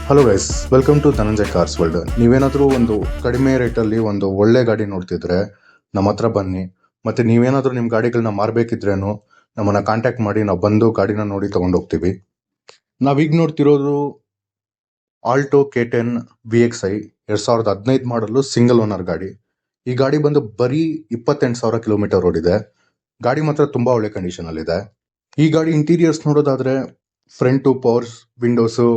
Hello guys, welcome to Dhananjay cars world. ನೀವೇನಾದರೂ ಒಂದು ಕಡಿಮೆ ರೇಟಲ್ಲಿ ಒಂದು ಒಳ್ಳೆ ಗಾಡಿ ನೋಡ್ತಿದ್ರೆ ನಮ್ಮ ಹತ್ರ ಬನ್ನಿ. ಮತ್ತು ನೀವೇನಾದರೂ ನಿಮ್ಮ ಗಾಡಿಗಳನ್ನ ಮಾರಬೇಕಿದ್ರೇನು ನಮ್ಮನ್ನು ಕಾಂಟ್ಯಾಕ್ಟ್ ಮಾಡಿ, ನಾವು ಬಂದು ಗಾಡಿನ ನೋಡಿ ತೊಗೊಂಡೋಗ್ತೀವಿ. ನಾವೀಗ ನೋಡ್ತಿರೋದು ಆಲ್ಟೋ K10 VXi 2015 ಮಾಡಲು ಸಿಂಗಲ್ ಓನರ್ ಗಾಡಿ. ಈ ಗಾಡಿ ಬಂದು ಬರೀ 28,000 ಕಿಲೋಮೀಟರ್ ಓಡಿದೆ. ಗಾಡಿ ಮಾತ್ರ ತುಂಬ ಒಳ್ಳೆ ಕಂಡೀಷನಲ್ಲಿದೆ. ಈ ಗಾಡಿ ಇಂಟೀರಿಯರ್ಸ್ ನೋಡೋದಾದರೆ front power windows,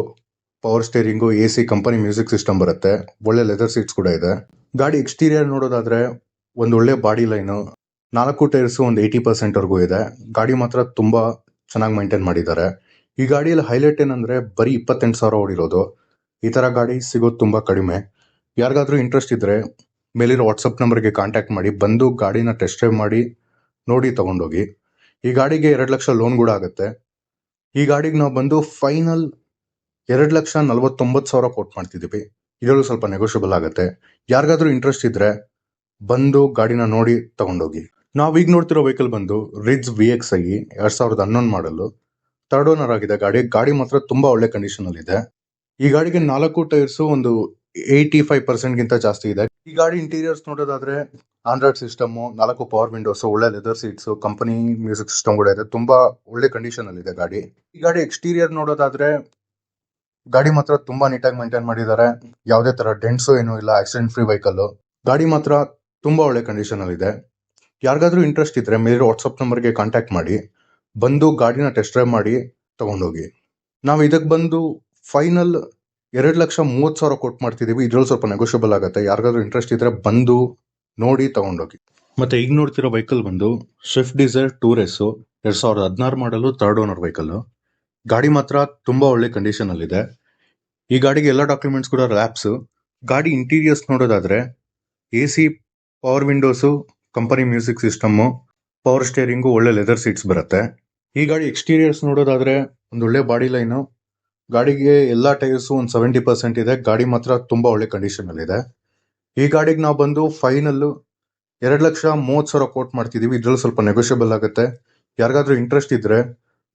power steering, AC, company music system ಬರುತ್ತೆ. ಒಳ್ಳೆ ಲೆದರ್ ಸೀಟ್ಸ್ ಕೂಡ ಇದೆ. ಗಾಡಿ ಎಕ್ಸ್ಟೀರಿಯರ್ ನೋಡೋದಾದ್ರೆ ಒಂದು ಒಳ್ಳೆ ಬಾಡಿ ಲೈನು, 4 ಟೈರ್ಸು ಒಂದು 80% ವರೆಗೂ ಇದೆ. ಗಾಡಿ ಮಾತ್ರ ತುಂಬಾ ಚೆನ್ನಾಗಿ ಮೈಂಟೈನ್ ಮಾಡಿದ್ದಾರೆ. ಈ ಗಾಡಿಯಲ್ಲಿ ಹೈಲೈಟ್ ಏನಂದ್ರೆ ಬರೀ 28,000 ಓಡಿರೋದು. ಈ ತರ ಗಾಡಿ ಸಿಗೋದು ತುಂಬಾ ಕಡಿಮೆ. ಯಾರಿಗಾದ್ರೂ ಇಂಟ್ರೆಸ್ಟ್ ಇದ್ರೆ ಮೇಲಿರೋ ವಾಟ್ಸಪ್ ನಂಬರ್ಗೆ ಕಾಂಟ್ಯಾಕ್ಟ್ ಮಾಡಿ, ಬಂದು ಗಾಡಿನ ಟೆಸ್ಟ್ ಡ್ರೈವ್ ಮಾಡಿ ನೋಡಿ ತಗೊಂಡೋಗಿ. ಈ ಗಾಡಿಗೆ 2 ಲಕ್ಷ ಲೋನ್ ಕೂಡ ಆಗುತ್ತೆ. ಈ ಗಾಡಿಗೆ ನಾವು ಬಂದು ಫೈನಲ್ 2,49,000 ಕೋಟ್ ಮಾಡ್ತಿದ್ದೀವಿ. ಇದರಲ್ಲೂ ಸ್ವಲ್ಪ ನೆಗೋಷಿಯಬಲ್ ಆಗುತ್ತೆ. ಯಾರಿಗಾದ್ರೂ ಇಂಟ್ರೆಸ್ಟ್ ಇದ್ರೆ ಬಂದು ಗಾಡಿನ ನೋಡಿ ತಗೊಂಡೋಗಿ. ನಾವೀಗ ನೋಡ್ತಿರೋ ವೆಹಿಕಲ್ ಬಂದು ರಿಡ್ಜ್ VXi 2011 ಮಾಡಲು, ಥರ್ಡ್ ಓನರ್ ಆಗಿದೆ ಗಾಡಿ ಮಾತ್ರ ತುಂಬಾ ಒಳ್ಳೆ ಕಂಡೀಷನ್ ಅಲ್ಲಿ ಇದೆ. ಈ ಗಾಡಿಗೆ 4 ಟೈರ್ಸು ಒಂದು 85% ಗಿಂತ ಜಾಸ್ತಿ ಇದೆ. ಈ ಗಾಡಿ ಇಂಟೀರಿಯರ್ಸ್ ನೋಡೋದಾದ್ರೆ ಆಂಡ್ರಾಯ್ಡ್ ಸಿಸ್ಟಮ್, 4 ಪವರ್ ವಿಂಡೋಸ್, ಒಳ್ಳೆ leather seats, company music system ಕೂಡ ಇದೆ. ತುಂಬಾ ಒಳ್ಳೆ ಕಂಡೀಷನ್ ಅಲ್ಲಿ ಇದೆ ಗಾಡಿ. ಈ ಗಾಡಿ ಎಕ್ಸ್ಟೀರಿಯರ್ ನೋಡೋದಾದ್ರೆ ಗಾಡಿ ಮಾತ್ರ ತುಂಬಾ ನೀಟಾಗಿ ಮೈಂಟೈನ್ ಮಾಡಿದ್ದಾರೆ. ಯಾವುದೇ ತರ ಡೆಂಟ್ಸು ಏನೂ ಇಲ್ಲ. Accident free vehicle. ಗಾಡಿ ಮಾತ್ರ ತುಂಬಾ ಒಳ್ಳೆ ಕಂಡೀಷನ್ ಅಲ್ಲಿ ಇದೆ. ಯಾರಿಗಾದ್ರೂ ಇಂಟ್ರೆಸ್ಟ್ ಇದ್ರೆ ಮೇಲಿರೋ ವಾಟ್ಸಪ್ ನಂಬರ್ಗೆ ಕಾಂಟ್ಯಾಕ್ಟ್ ಮಾಡಿ, ಬಂದು ಗಾಡಿನ ಟೆಸ್ಟ್ ಡ್ರೈವ್ ಮಾಡಿ ತಗೊಂಡೋಗಿ. ನಾವು ಇದಕ್ಕೆ ಬಂದು ಫೈನಲ್ 2,30,000 ಕೋಟ್ ಮಾಡ್ತಿದೀವಿ. ಇದ್ರಲ್ಲಿ ಸ್ವಲ್ಪ ನೆಗೋಷಿಯಬಲ್ ಆಗುತ್ತೆ. ಯಾರಿಗಾದ್ರೂ ಇಂಟ್ರೆಸ್ಟ್ ಇದ್ರೆ ಬಂದು ನೋಡಿ ತಗೊಂಡೋಗಿ. ಮತ್ತೆ ಈಗ ನೋಡ್ತಿರೋ ವೆಹಿಕಲ್ ಬಂದು ಸ್ವಿಫ್ಟ್ ಡಿಸೈರ್ ಟೂರ್ 2016 ಮಾಡಲು, ಥರ್ಡ್ ಓನರ್ ವೆಹಿಕಲ್. ಗಾಡಿ ಮಾತ್ರ ತುಂಬಾ ಒಳ್ಳೆ ಕಂಡೀಷನ್ ಅಲ್ಲಿ ಇದೆ. ಈ ಗಾಡಿಗೆ ಎಲ್ಲ ಡಾಕ್ಯುಮೆಂಟ್ಸ್ ಕೂಡ ಲ್ಯಾಪ್ಸ್. ಗಾಡಿ ಇಂಟೀರಿಯರ್ಸ್ ನೋಡೋದಾದ್ರೆ AC, power windows, company music system, power steering, ಒಳ್ಳೆ ಲೆದರ್ ಸೀಟ್ಸ್ ಬರುತ್ತೆ. ಈ ಗಾಡಿ ಎಕ್ಸ್ಟೀರಿಯರ್ಸ್ ನೋಡೋದಾದ್ರೆ ಒಂದು ಒಳ್ಳೆ ಬಾಡಿ ಲೈನು. ಗಾಡಿಗೆ ಎಲ್ಲ ಟೈರ್ಸು ಒಂದು 70% ಇದೆ. ಗಾಡಿ ಮಾತ್ರ ತುಂಬಾ ಒಳ್ಳೆ ಕಂಡೀಷನ್ ಅಲ್ಲಿ ಇದೆ. ಈ ಗಾಡಿಗೆ ನಾವು ಬಂದು ಫೈನಲ್ 2,30,000 ಕೋಟ್ ಮಾಡ್ತಿದೀವಿ. ಇದ್ರಲ್ಲಿ ಸ್ವಲ್ಪ ನೆಗೋಷಿಯಬಲ್ ಆಗುತ್ತೆ. ಯಾರಿಗಾದ್ರೂ ಇಂಟ್ರೆಸ್ಟ್ ಇದ್ರೆ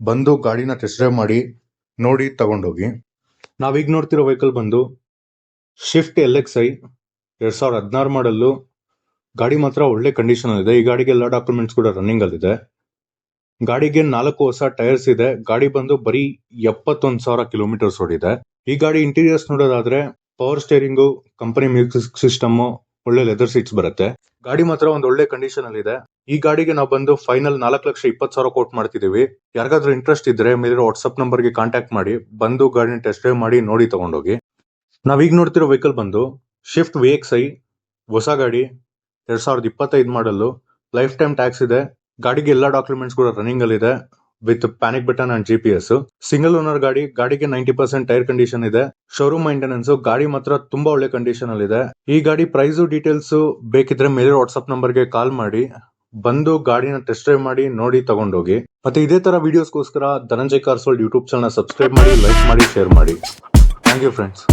ಬಂದು ಗಾಡಿನ ಟೆಸ್ಟ್ ಡ್ರೈವ್ ಮಾಡಿ ನೋಡಿ ತಗೊಂಡೋಗಿ. ನಾವೀಗ ನೋಡ್ತಿರೋ ವೆಹಿಕಲ್ ಬಂದು ಶಿಫ್ಟ್ LXi 2016 ಮಾಡಲು. ಗಾಡಿ ಮಾತ್ರ ಒಳ್ಳೆ ಕಂಡೀಷನ್ ಇದೆ. ಈ ಗಾಡಿಗೆ ಎಲ್ಲ ಡಾಕ್ಯುಮೆಂಟ್ಸ್ ಕೂಡ ರನ್ನಿಂಗ್ ಅಲ್ಲಿದೆ. ಗಾಡಿಗೆ 4 ಹೊಸ ಟೈರ್ಸ್ ಇದೆ. ಗಾಡಿ ಬಂದು ಬರೀ 71,000 ಕಿಲೋಮೀಟರ್ಸ್ ಓಡಿದೆ. ಈ ಗಾಡಿ ಇಂಟೀರಿಯರ್ಸ್ ನೋಡೋದಾದ್ರೆ power steering, company music system, ಒಳ್ಳೆ ಲೆದರ್ ಸೀಟ್ಸ್ ಬರುತ್ತೆ. ಗಾಡಿ ಮಾತ್ರ ಒಂದು ಒಳ್ಳೆ ಕಂಡೀಷನ್ ಅಲ್ಲಿ ಇದೆ. ಈ ಗಾಡಿಗೆ ನಾವು ಬಂದು ಫೈನಲ್ 4,20,000 ಕೋಟ್ ಮಾಡ್ತಿದೀವಿ. ಯಾರಿಗಾದ್ರೂ ಇಂಟ್ರೆಸ್ಟ್ ಇದ್ರೆ ಮೇಲಿರೋ ವಾಟ್ಸ್ಆಪ್ ನಂಬರ್ಗೆ ಕಾಂಟ್ಯಾಕ್ಟ್ ಮಾಡಿ, ಬಂದು ಗಾಡಿನ ಟೆಸ್ಟ್ ಡ್ರೈವ್ ಮಾಡಿ ನೋಡಿ ತಗೊಂಡೋಗಿ. ನಾವೀಗ ನೋಡ್ತಿರೋ ವೆಹಿಕಲ್ ಬಂದು ಶಿಫ್ಟ್ VXi, ಹೊಸ ಗಾಡಿ, 2025 ಮಾಡಲು, ಲೈಫ್ ಟೈಮ್ ಟ್ಯಾಕ್ಸ್ ಇದೆ. ಗಾಡಿಗೆ ಎಲ್ಲ ಡಾಕ್ಯುಮೆಂಟ್ಸ್ ಕೂಡ ರನ್ನಿಂಗ್ ಅಲ್ಲಿ ಇದೆ with panic button and GPS. Single owner ಗಾಡಿಗೆ 90% ಟೈರ್ ಕಂಡೀಷನ್ ಇದೆ. Showroom maintenance. ಗಾಡಿ ಮಾತ್ರ ತುಂಬಾ ಒಳ್ಳೆ ಕಂಡೀಷನ್ ಅಲ್ಲಿ ಇದೆ. ಈ ಗಾಡಿ ಪ್ರೈಸ್ ಡೀಟೇಲ್ಸ್ ಬೇಕಿದ್ರೆ ಮೇಲಿರೋ ವಾಟ್ಸ್ಆಪ್ ನಂಬರ್ಗೆ ಕಾಲ್ ಮಾಡಿ, ಬಂದು ಗಾಡಿನ ಟೆಸ್ಟ್ ಡ್ರೈವ್ ಮಾಡಿ ನೋಡಿ ತಗೊಂಡೋಗಿ. ಮತ್ತೆ ಇದೇ ತರ ವಿಡಿಯೋಸ್ಗೋಸ್ಕರ Dhananjay cars world YouTube channel subscribe ಮಾಡಿ, ಲೈಕ್ ಮಾಡಿ, ಶೇರ್ ಮಾಡಿ. Thank you friends.